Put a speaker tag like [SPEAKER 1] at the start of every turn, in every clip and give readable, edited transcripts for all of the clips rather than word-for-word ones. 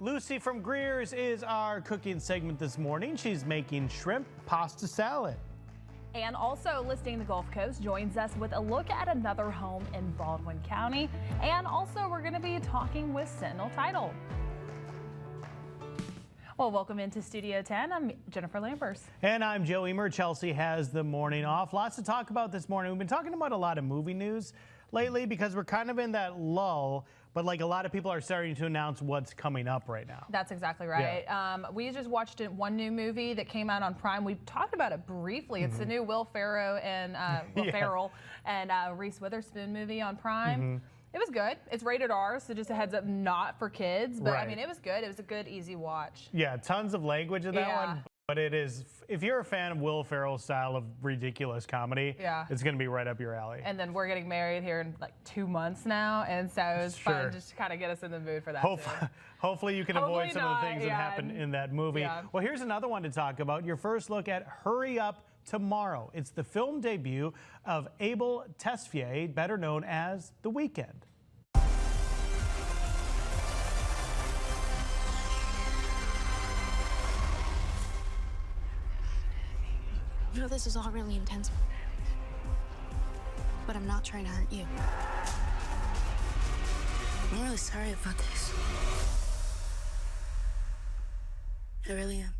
[SPEAKER 1] Lucy from Greer's is our cooking segment this morning. She's making shrimp pasta salad.
[SPEAKER 2] And also listing the Gulf Coast joins us with a look at another home in Baldwin County. And also we're going to be talking with Sentinel Title. Well, welcome into Studio 10. I'm Jennifer Lambers.
[SPEAKER 1] And I'm Joe Emer. Chelsea has the morning off. Lots to talk about this morning. We've been talking about a lot of movie news lately because we're kind of in that lull, but like a lot of people are starting to announce what's coming up right now.
[SPEAKER 2] That's exactly right. Yeah. We just watched one new movie that came out on Prime. We talked about it briefly. It's the new Will Ferrell and Reese Witherspoon movie on Prime. It was good. It's rated R, so just a heads up, not for kids. But I mean, it was good. It was a good, easy watch. Yeah,
[SPEAKER 1] tons of language in that one. But it is, if you're a fan of Will Ferrell's style of ridiculous comedy, it's going to be right up your alley.
[SPEAKER 2] And then we're getting married here in like 2 months now, and so it's fun just to kind of get us in the mood for that.
[SPEAKER 1] Hopefully you can avoid some of the things that happen in that movie. Well, here's another one to talk about. Your first look at Hurry Up Tomorrow. It's the film debut of Abel Tesfaye, better known as The Weeknd.
[SPEAKER 3] I know this is all really intense, but I'm not trying to hurt you. I'm really sorry about this. I really am.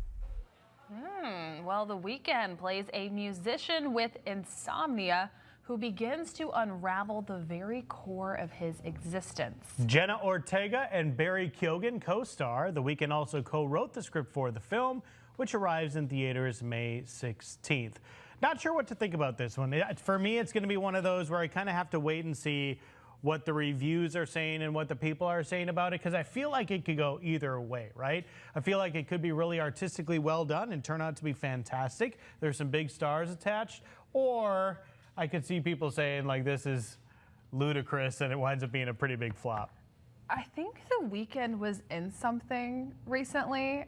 [SPEAKER 2] Well, The Weeknd plays a musician with insomnia who begins to unravel the very core of his existence.
[SPEAKER 1] Jenna Ortega and Barry Keoghan co-star. The Weeknd also co-wrote the script for the film, which arrives in theaters May 16th. Not sure what to think about this one. For me, it's going to be one of those where I kind of have to wait and see what the reviews are saying and what the people are saying about it, because I feel like it could go either way, right? I feel like it could be really artistically well done and turn out to be fantastic. There's some big stars attached, or I could see people saying like this is ludicrous and it winds up being a pretty big flop.
[SPEAKER 2] I think The Weeknd was in something recently.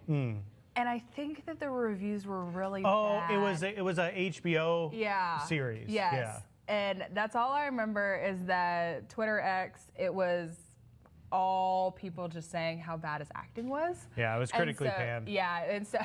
[SPEAKER 2] And I think that the reviews were really bad.
[SPEAKER 1] It was a HBO series.
[SPEAKER 2] Yes.
[SPEAKER 1] Yeah.
[SPEAKER 2] And that's all I remember is that Twitter X, it was all people just saying how bad his acting was.
[SPEAKER 1] Yeah, it was critically panned.
[SPEAKER 2] Yeah, and so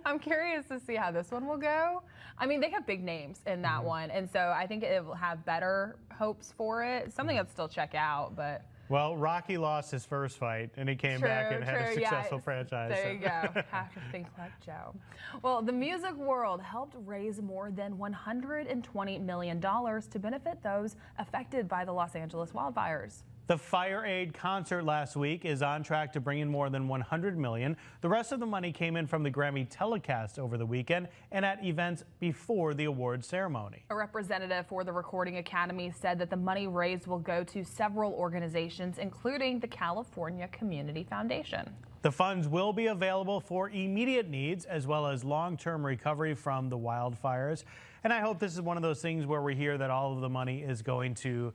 [SPEAKER 2] I'm curious to see how this one will go. I mean, they have big names in that one, and so I think it will have better hopes for it. Something I'd still check out, but...
[SPEAKER 1] Well, Rocky lost his first fight, and he came back and had a successful franchise.
[SPEAKER 2] There you go. Have to think like Joe. Well, the music world helped raise more than $120 million to benefit those affected by the Los Angeles wildfires.
[SPEAKER 1] The Fire Aid concert last week is on track to bring in more than $100 million. The rest of the money came in from the Grammy telecast over the weekend and at events before the awards ceremony.
[SPEAKER 2] A representative for the Recording Academy said that the money raised will go to several organizations, including the California Community Foundation.
[SPEAKER 1] The funds will be available for immediate needs as well as long-term recovery from the wildfires. And I hope this is one of those things where we hear that all of the money is going to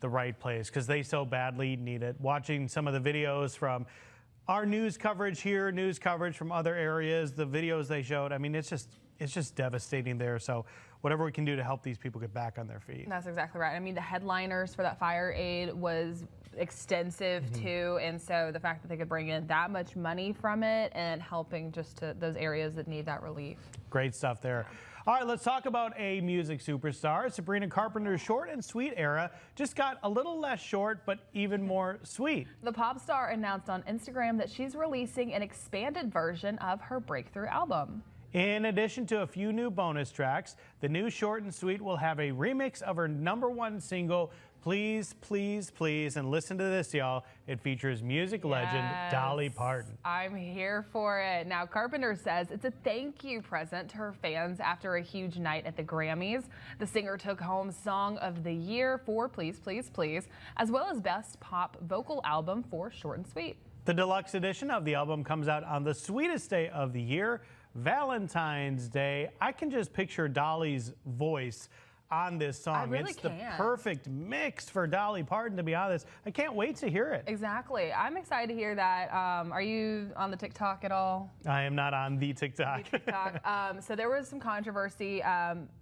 [SPEAKER 1] the right place because they so badly need it. Watching some of the videos from our news coverage here, news coverage from other areas, the videos they showed, I mean, it's just devastating there. So whatever we can do to help these people get back on their feet.
[SPEAKER 2] That's exactly right. I mean, the headliners for that Fire Aid was extensive too, and so the fact that they could bring in that much money from it and helping just to those areas that need that relief.
[SPEAKER 1] Great stuff there. All right, let's talk about a music superstar. Sabrina Carpenter's short and sweet era just got a little less short, but even more sweet.
[SPEAKER 2] The pop star announced on Instagram that she's releasing an expanded version of her breakthrough album.
[SPEAKER 1] In addition to a few new bonus tracks, the new short and sweet will have a remix of her #1 single, Please, Please, Please. And listen to this, y'all. It features music legend Dolly Parton.
[SPEAKER 2] I'm here for it. Now, Carpenter says it's a thank you present to her fans after a huge night at the Grammys. The singer took home Song of the Year for Please, Please, Please, as well as Best Pop Vocal Album for Short and Sweet.
[SPEAKER 1] The deluxe edition of the album comes out on the sweetest day of the year, Valentine's Day. I can just picture Dolly's voice on this song.
[SPEAKER 2] It's
[SPEAKER 1] the perfect mix for Dolly Parton, to be honest. I can't wait to hear it.
[SPEAKER 2] Exactly. I'm excited to hear that. Are you on the TikTok at all?
[SPEAKER 1] I am not on the TikTok.
[SPEAKER 2] So there was some controversy,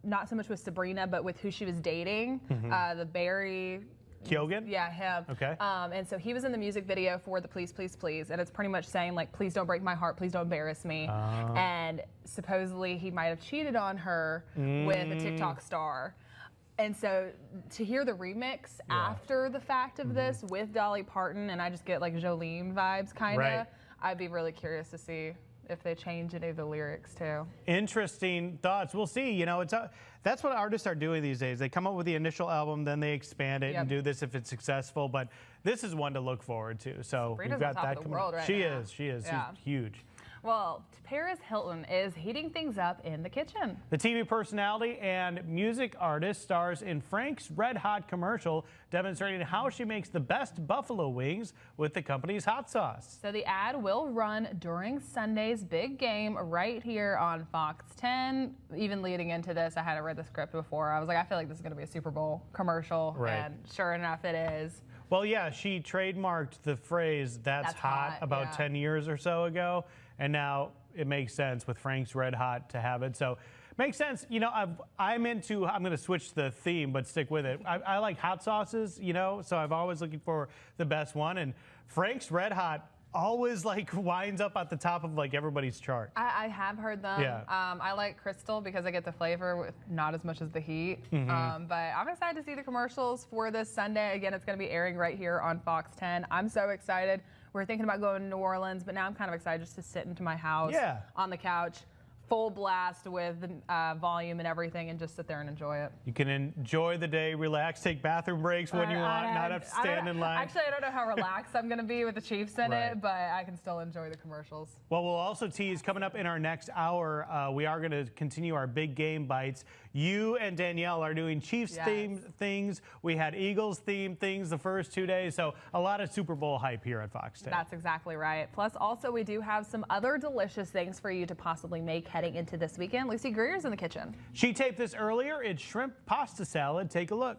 [SPEAKER 2] not so much with Sabrina, but with who she was dating. The Barry
[SPEAKER 1] Kyogen?
[SPEAKER 2] Yeah, him.
[SPEAKER 1] Okay.
[SPEAKER 2] And so he was in the music video for the Please, Please, Please. And it's pretty much saying, like, please don't break my heart. Please don't embarrass me. And supposedly he might have cheated on her with a TikTok star. And so to hear the remix after the fact of this with Dolly Parton, and I just get like Jolene vibes kind of,
[SPEAKER 1] Right.
[SPEAKER 2] I'd be really curious to see if they change any of the lyrics too.
[SPEAKER 1] Interesting thoughts. We'll see. You know, that's what artists are doing these days. They come up with the initial album, then they expand it and do this if it's successful. But this is one to look forward to. So
[SPEAKER 2] Sabrina's
[SPEAKER 1] we've got
[SPEAKER 2] on top
[SPEAKER 1] that
[SPEAKER 2] of the
[SPEAKER 1] coming.
[SPEAKER 2] world right
[SPEAKER 1] She
[SPEAKER 2] now.
[SPEAKER 1] is. She is.
[SPEAKER 2] Yeah.
[SPEAKER 1] She's huge.
[SPEAKER 2] Well, Paris Hilton is heating things up in the kitchen.
[SPEAKER 1] The TV personality and music artist stars in Frank's Red Hot commercial, demonstrating how she makes the best buffalo wings with the company's hot sauce.
[SPEAKER 2] So the ad will run during Sunday's big game right here on Fox 10. Even leading into this, I hadn't read the script before. I was like, I feel like this is going to be a Super Bowl commercial.
[SPEAKER 1] Right.
[SPEAKER 2] And sure enough, it is.
[SPEAKER 1] Well, yeah, she trademarked the phrase "that's hot" about 10 years or so ago, and now it makes sense with Frank's Red Hot to have it. So makes sense. You know, I'm going to switch the theme, but stick with it. I like hot sauces, you know, so I'm always looking for the best one. And Frank's Red Hot always like winds up at the top of like everybody's chart.
[SPEAKER 2] I have heard them.
[SPEAKER 1] Yeah.
[SPEAKER 2] I like Crystal because I get the flavor with not as much as the heat. But I'm excited to see the commercials for this Sunday. Again, it's going to be airing right here on Fox 10. I'm so excited. We're thinking about going to New Orleans, but now I'm kind of excited just to sit into my house on the couch, full blast with the volume and everything, and just sit there and enjoy it.
[SPEAKER 1] You can enjoy the day, relax, take bathroom breaks when you want, not have to stand in line.
[SPEAKER 2] Actually, I don't know how relaxed I'm going to be with the Chiefs in it, but I can still enjoy the commercials.
[SPEAKER 1] Well, we'll also tease coming up in our next hour, we are going to continue our big game bites. You and Danielle are doing Chiefs themed things. We had Eagles themed things the first 2 days, so a lot of Super Bowl hype here at Fox 10.
[SPEAKER 2] That's exactly right. Plus, also, we do have some other delicious things for you to possibly make heading into this weekend. Lucy Greer's in the kitchen.
[SPEAKER 1] She taped this earlier. It's shrimp pasta salad. Take a look.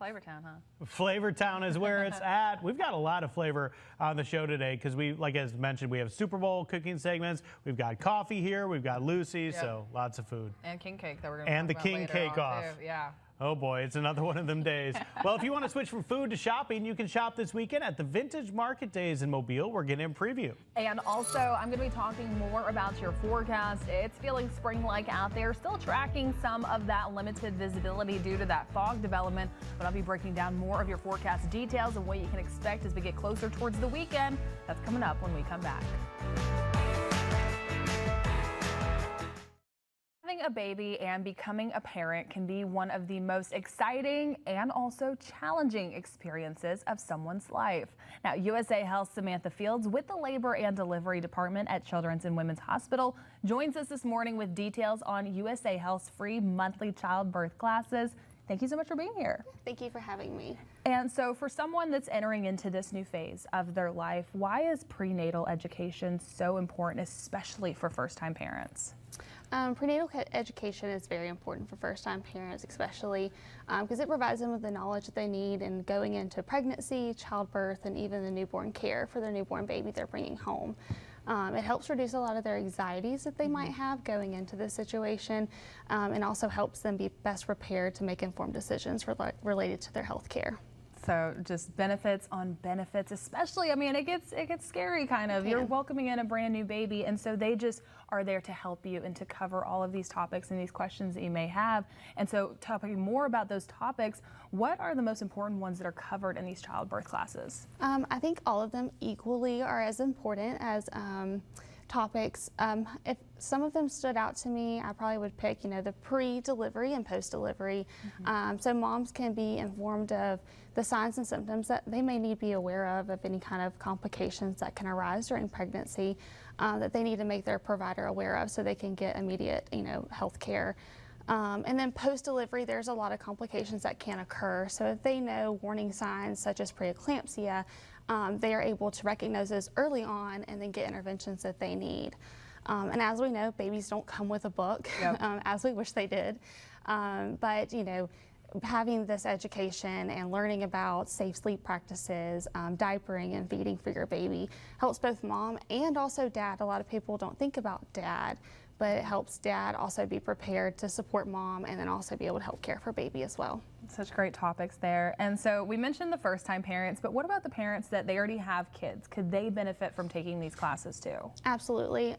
[SPEAKER 2] Flavortown, huh?
[SPEAKER 1] Flavortown is where it's at. We've got a lot of flavor on the show today because we, like as mentioned, we have Super Bowl cooking segments. We've got coffee here. We've got Lucy, so lots of food.
[SPEAKER 2] And king cake that we're going to
[SPEAKER 1] And the king cake off.
[SPEAKER 2] Yeah.
[SPEAKER 1] Oh boy, it's another one of them days. Well, if you want to switch from food to shopping, you can shop this weekend at the Vintage Market Days in Mobile. We're getting a preview.
[SPEAKER 2] And also, I'm going to be talking more about your forecast. It's feeling spring-like out there, still tracking some of that limited visibility due to that fog development. But I'll be breaking down more of your forecast details and what you can expect as we get closer towards the weekend. That's coming up when we come back. Having a baby and becoming a parent can be one of the most exciting and also challenging experiences of someone's life. Now, USA Health Samantha Fields with the Labor and Delivery Department at Children's and Women's Hospital joins us this morning with details on USA Health's free monthly childbirth classes. Thank you so much for being here.
[SPEAKER 4] Thank you for having me.
[SPEAKER 2] And so for someone that's entering into this new phase of their life, why is prenatal education so important, especially for first-time parents?
[SPEAKER 4] Prenatal education is very important for first-time parents, especially because it provides them with the knowledge that they need in going into pregnancy, childbirth, and even the newborn care for their newborn baby they're bringing home. It helps reduce a lot of their anxieties that they might have going into this situation, and also helps them be best prepared to make informed decisions related to their health care.
[SPEAKER 2] So just benefits on benefits, especially, I mean, it gets scary kind of. You're welcoming in a brand new baby, and so they just are there to help you and to cover all of these topics and these questions that you may have. And so talking more about those topics, what are the most important ones that are covered in these childbirth classes?
[SPEAKER 4] I think all of them equally are as important as topics. If some of them stood out to me, I probably would pick, the pre-delivery and post-delivery. So moms can be informed of the signs and symptoms that they may need to be aware of any kind of complications that can arise during pregnancy that they need to make their provider aware of so they can get immediate, health care. And then post-delivery, there's a lot of complications that can occur. So if they know warning signs such as preeclampsia, they are able to recognize those early on and then get interventions that they need. And as we know, babies don't come with a book, as we wish they did. But, having this education and learning about safe sleep practices, diapering and feeding for your baby helps both mom and also dad. A lot of people don't think about dad, but it helps dad also be prepared to support mom and then also be able to help care for baby as well.
[SPEAKER 2] Such great topics there. And so we mentioned the first-time parents, but what about the parents that they already have kids? Could they benefit from taking these classes too?
[SPEAKER 4] Absolutely.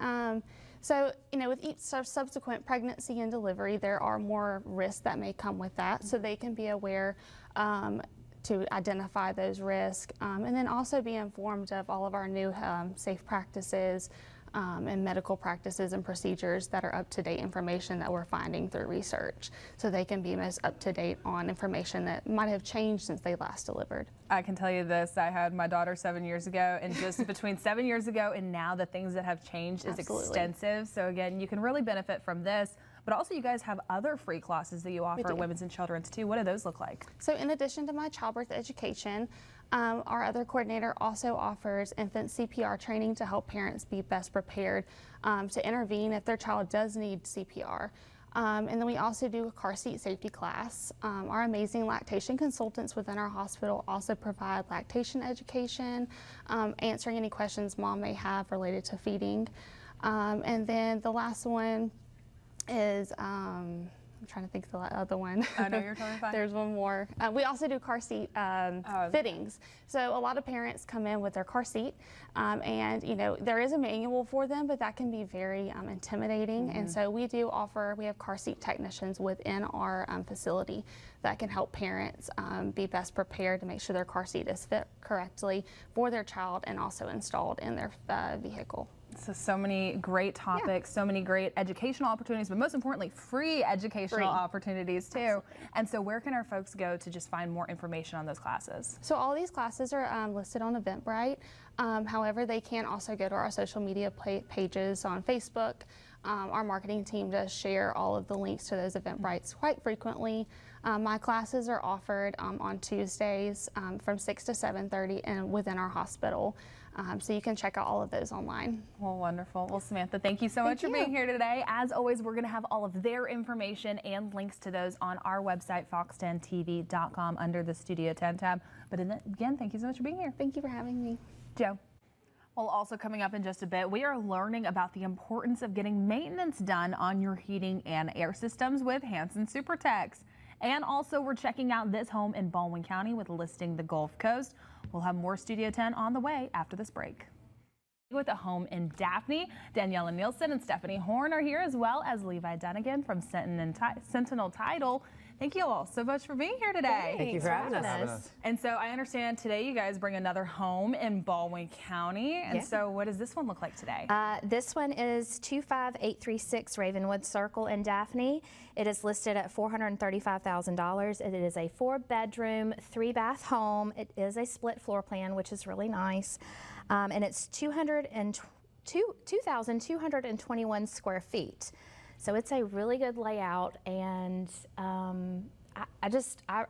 [SPEAKER 4] So, with each subsequent pregnancy and delivery, there are more risks that may come with that. So they can be aware to identify those risks and then also be informed of all of our new safe practices and medical practices and procedures that are up-to-date information that we're finding through research. So they can be most up-to-date on information that might have changed since they last delivered.
[SPEAKER 2] I can tell you this, I had my daughter 7 years ago, and just between 7 years ago and now, the things that have changed is extensive. So again, you can really benefit from this, but also you guys have other free classes that you offer women's and children's too. What do those look like?
[SPEAKER 4] So in addition to my childbirth education, our other coordinator also offers infant CPR training to help parents be best prepared to intervene if their child does need CPR. And then we also do a car seat safety class. Our amazing lactation consultants within our hospital also provide lactation education, answering any questions mom may have related to feeding. And then the last one is, I'm trying to think of the other one.
[SPEAKER 2] I know, you're totally fine.
[SPEAKER 4] There's one more. We also do car seat fittings. So a lot of parents come in with their car seat and there is a manual for them, but that can be very intimidating. And so we have car seat technicians within our facility that can help parents be best prepared to make sure their car seat is fit correctly for their child and also installed in their vehicle.
[SPEAKER 2] So many great topics, so many great educational opportunities, but most importantly, free educational opportunities too. Absolutely. And so where can our folks go to just find more information on those classes?
[SPEAKER 4] So all these classes are listed on Eventbrite. However, they can also go to our social media pages on Facebook. Our marketing team does share all of the links to those Eventbrites quite frequently. My classes are offered on Tuesdays from 6 to 7:30 and within our hospital. So you can check out all of those online.
[SPEAKER 2] Well, wonderful. Well, Samantha, thank you so much for being here today. As always, we're going to have all of their information and links to those on our website, fox10tv.com, under the Studio 10 tab. But again, thank you so much for being here.
[SPEAKER 4] Thank you for having me.
[SPEAKER 2] Joe. Well, also coming up in just a bit, we are learning about the importance of getting maintenance done on your heating and air systems with Hanson SuperTex. And also, we're checking out this home in Baldwin County with listing the Gulf Coast. We'll have more Studio 10 on the way after this break. With a home in Daphne, Daniela Nielsen and Stephanie Horn are here, as well as Levi Dunnigan from Sentinel Title. Thank you all so much for being here today.
[SPEAKER 5] Thank you for having us.
[SPEAKER 2] And so I understand today you guys bring another home in Baldwin County. And so what does this one look like today?
[SPEAKER 6] This one is 25836 Ravenwood Circle in Daphne. It is listed at $435,000. It is a 4-bedroom, 3-bath home. It is a split floor plan, which is really nice. And it's 2,221 square feet. So it's a really good layout, and I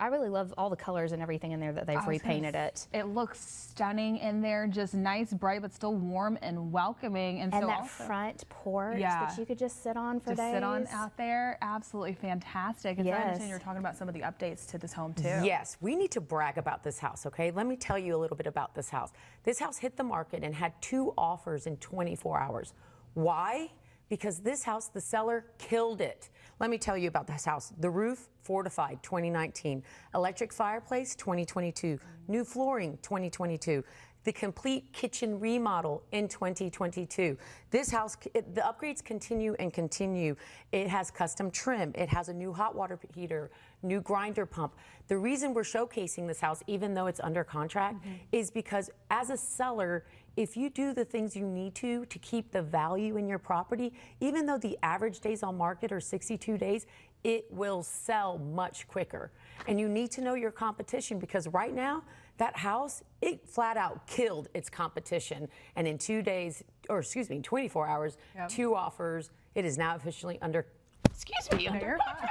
[SPEAKER 6] really love all the colors and everything in there that they've repainted it.
[SPEAKER 2] It looks stunning in there, just nice, bright, but still warm and welcoming. And so
[SPEAKER 6] that
[SPEAKER 2] also,
[SPEAKER 6] front porch that you could just sit on for days.
[SPEAKER 2] Sit on out there, absolutely fantastic. And so I understand you're talking about some of the updates to this home too.
[SPEAKER 5] Yes, we need to brag about this house, okay? Let me tell you a little bit about this house. This house hit the market and had 2 offers in 24 hours. Why? Because this house, the seller killed it. Let me tell you about this house. The roof, fortified, 2019. Electric fireplace, 2022. New flooring, 2022. The complete kitchen remodel in 2022. This house, the upgrades continue and continue. It has custom trim. It has a new hot water heater, new grinder pump. The reason we're showcasing this house, even though it's under contract, is because as a seller, if you do the things you need to keep the value in your property, even though the average days on market are 62 days, it will sell much quicker. And you need to know your competition, because right now, that house, it flat out killed its competition. And in 2 days, or excuse me, 24 hours, 2 offers. It is now officially under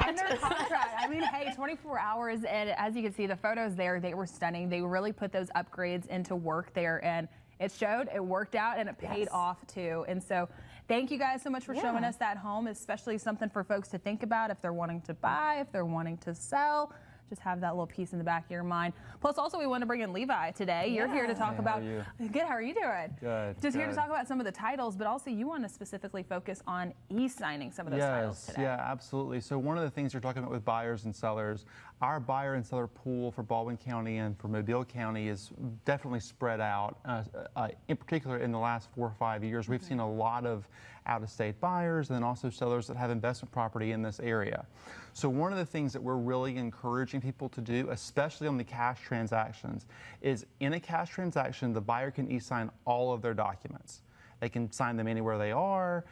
[SPEAKER 2] Under contract. I mean, hey, 24 hours, and as you can see, the photos there, they were stunning. They really put those upgrades into work there, and it showed, it worked out, and it paid off too. And so thank you guys so much for showing us that home, especially something for folks to think about if they're wanting to buy, if they're wanting to sell. just have that little piece in the back of your mind. Plus, also, we want to bring in Levi today. You're here to talk about. Good. How are you doing?
[SPEAKER 7] Good.
[SPEAKER 2] Just here to talk about some of the titles, but also you want to specifically focus on e-signing some of those titles today.
[SPEAKER 7] Yeah, absolutely. So one of the things you're talking about with buyers and sellers, our buyer and seller pool for Baldwin County and for Mobile County is definitely spread out. In particular, in the last 4 or 5 years, we've seen a lot of out-of-state buyers and then also sellers that have investment property in this area. So one of the things that we're really encouraging people to do, especially on the cash transactions, is in a cash transaction, the buyer can e-sign all of their documents. They can sign them anywhere they are.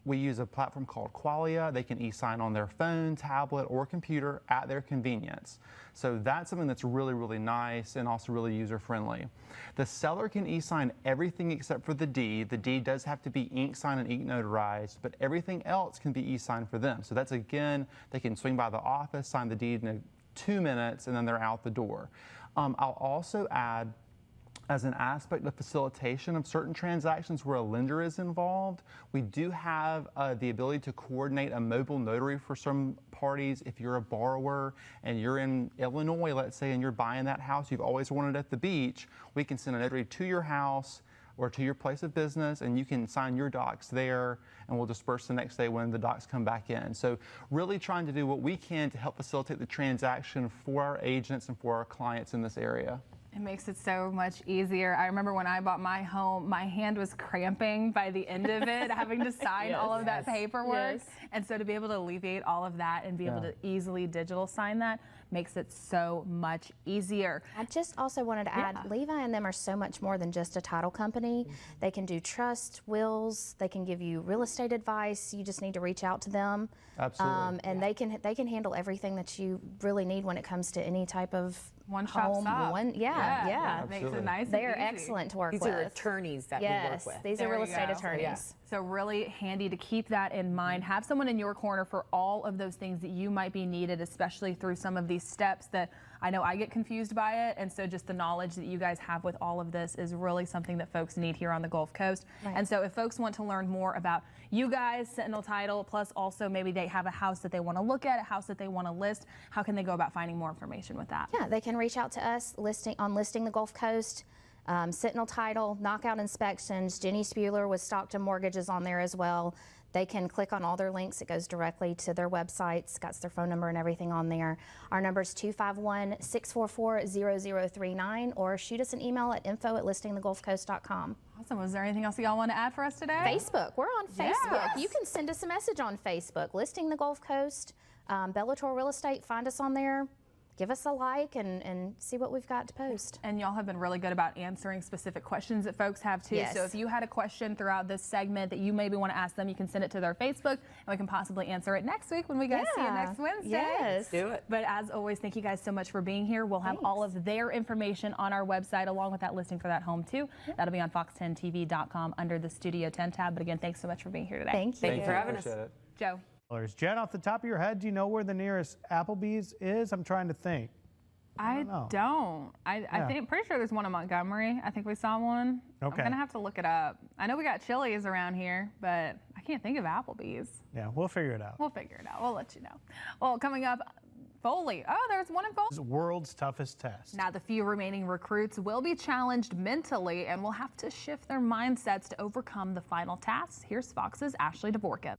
[SPEAKER 7] We use a platform called Qualia. They can e-sign on their phone, tablet, or computer at their convenience. So that's something that's really, really nice and also really user-friendly. The seller can e-sign everything except for the deed. The deed does have to be ink signed and ink notarized, but everything else can be e-signed for them. So that's, again, they can swing by the office, sign the deed in 2 minutes, and then they're out the door. I'll also add, as an aspect of facilitation of certain transactions where a lender is involved, we do have the ability to coordinate a mobile notary for some parties. If you're a borrower and you're in Illinois, let's say, and you're buying that house you've always wanted at the beach, we can send a notary to your house or to your place of business, and you can sign your docs there, and we'll disperse the next day when the docs come back in. So really trying to do what we can to help facilitate the transaction for our agents and for our clients in this area.
[SPEAKER 2] It makes it so much easier. I remember when I bought my home, my hand was cramping by the end of it, having to sign all of that paperwork. And so to be able to alleviate all of that and be able to easily digital sign that makes it so much easier.
[SPEAKER 6] I just also wanted to add, Levi and them are so much more than just a title company. They can do trust, wills, they can give you real estate advice. You just need to reach out to them.
[SPEAKER 7] Absolutely.
[SPEAKER 6] And they can handle everything that you really need when it comes to any type of
[SPEAKER 2] One-stop
[SPEAKER 6] home.
[SPEAKER 2] shop.
[SPEAKER 6] Yeah.
[SPEAKER 2] It makes it nice.
[SPEAKER 6] They are
[SPEAKER 2] and easy.
[SPEAKER 6] excellent to work
[SPEAKER 5] These
[SPEAKER 6] with.
[SPEAKER 5] are attorneys that we work with.
[SPEAKER 6] These are
[SPEAKER 2] There
[SPEAKER 6] real
[SPEAKER 2] you
[SPEAKER 6] estate
[SPEAKER 2] go.
[SPEAKER 6] attorneys.
[SPEAKER 2] So really handy to keep that in mind. Have someone in your corner for all of those things that you might be needed, especially through some of these steps that I know I get confused by it. And so just the knowledge that you guys have with all of this is really something that folks need here on the Gulf Coast.
[SPEAKER 6] Right.
[SPEAKER 2] And so if folks want to learn more about you guys, Sentinel Title, plus also maybe they have a house that they want to look at, a house that they want to list, how can they go about finding more information with that?
[SPEAKER 6] Yeah, they can reach out to us listing the Gulf Coast, Sentinel Title, Knockout Inspections, Jenny Spuler with Stockton Mortgages on there as well. They can click on all their links. It goes directly to their websites, got their phone number and everything on there. Our number is 251-644-0039, or shoot us an email at info@listingthegulfcoast.com.
[SPEAKER 2] Awesome. Was there anything else you all want to add for us today?
[SPEAKER 6] Facebook. We're on Facebook. You can send us a message on Facebook, Listing the Gulf Coast, Bellator Real Estate. Find us on there. Give us a like and see what we've got to post.
[SPEAKER 2] And y'all have been really good about answering specific questions that folks have too.
[SPEAKER 6] Yes.
[SPEAKER 2] So if you had a question throughout this segment that you maybe want to ask them, you can send it to their Facebook and we can possibly answer it next week when we guys see you next Wednesday.
[SPEAKER 6] Yes.
[SPEAKER 5] Do it.
[SPEAKER 2] But as always, thank you guys so much for being here. We'll have all of their information on our website along with that listing for that home too. That'll be on fox10tv.com under the Studio 10 tab. But again, thanks so much for being here today.
[SPEAKER 6] Thank you.
[SPEAKER 5] Thank you for having us.
[SPEAKER 7] Appreciate it.
[SPEAKER 2] Joe.
[SPEAKER 1] Jen, off the top of your head, do you know where the nearest Applebee's is? I'm trying to think.
[SPEAKER 2] I don't. I think pretty sure there's one in Montgomery. I think we saw one.
[SPEAKER 1] Okay.
[SPEAKER 2] I'm gonna have to look it up. I know we got Chili's around here, but I can't think of Applebee's.
[SPEAKER 1] Yeah, we'll figure it out.
[SPEAKER 2] We'll figure it out. We'll let you know. Well, coming up, Foley. Oh, there's one in Foley.
[SPEAKER 1] It's the world's toughest test.
[SPEAKER 2] Now, the few remaining recruits will be challenged mentally and will have to shift their mindsets to overcome the final tasks. Here's Fox's Ashley Dvorkin.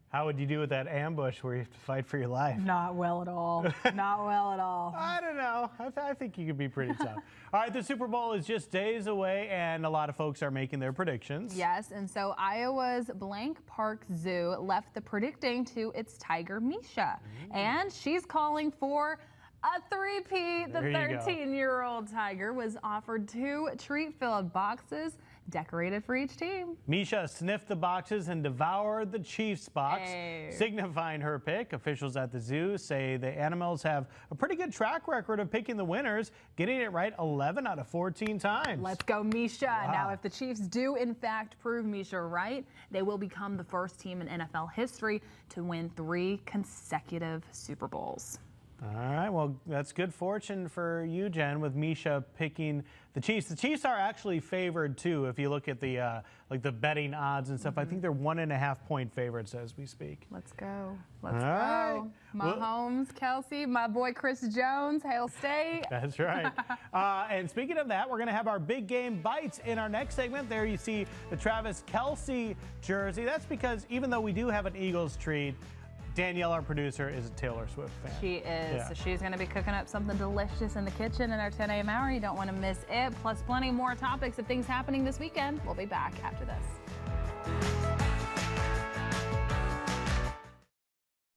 [SPEAKER 1] How would you do with that ambush where you have to fight for your life?
[SPEAKER 2] Not well at all. Not well at all.
[SPEAKER 1] I don't know. I think you could be pretty tough. All right, the Super Bowl is just days away, and a lot of folks are making their predictions.
[SPEAKER 2] Yes, and so Iowa's Blank Park Zoo left the predicting to its tiger, Misha. And she's calling for a three-peat. The
[SPEAKER 1] There you go.
[SPEAKER 2] 13-year-old tiger was offered 2 treat-filled boxes decorated for each team.
[SPEAKER 1] Misha sniffed the boxes and devoured the Chiefs box, signifying her pick. Officials at the zoo say the animals have a pretty good track record of picking the winners, getting it right 11 out of 14 times.
[SPEAKER 2] Let's go, Misha. Now, if the Chiefs do, in fact, prove Misha right, they will become the first team in NFL history to win 3 consecutive Super Bowls.
[SPEAKER 1] All right, well, that's good fortune for you, Jen, with Misha picking the Chiefs. The Chiefs are actually favored too. If you look at the like the betting odds and stuff, I think they're 1.5 point favorites as we speak.
[SPEAKER 2] Let's go. Let's
[SPEAKER 1] All
[SPEAKER 2] go.
[SPEAKER 1] right.
[SPEAKER 2] Mahomes, Kelsey, my boy Chris Jones, Hail State.
[SPEAKER 1] That's right. And speaking of that, we're going to have our big game bites in our next segment. There you see the Travis Kelce jersey. That's because even though we do have an Eagles treat, Danielle, our producer, is a Taylor Swift fan.
[SPEAKER 2] She is.
[SPEAKER 1] Yeah.
[SPEAKER 2] So she's going to be cooking up something delicious in the kitchen in our 10 a.m. hour. You don't want to miss it. Plus plenty more topics of things happening this weekend. We'll be back after this.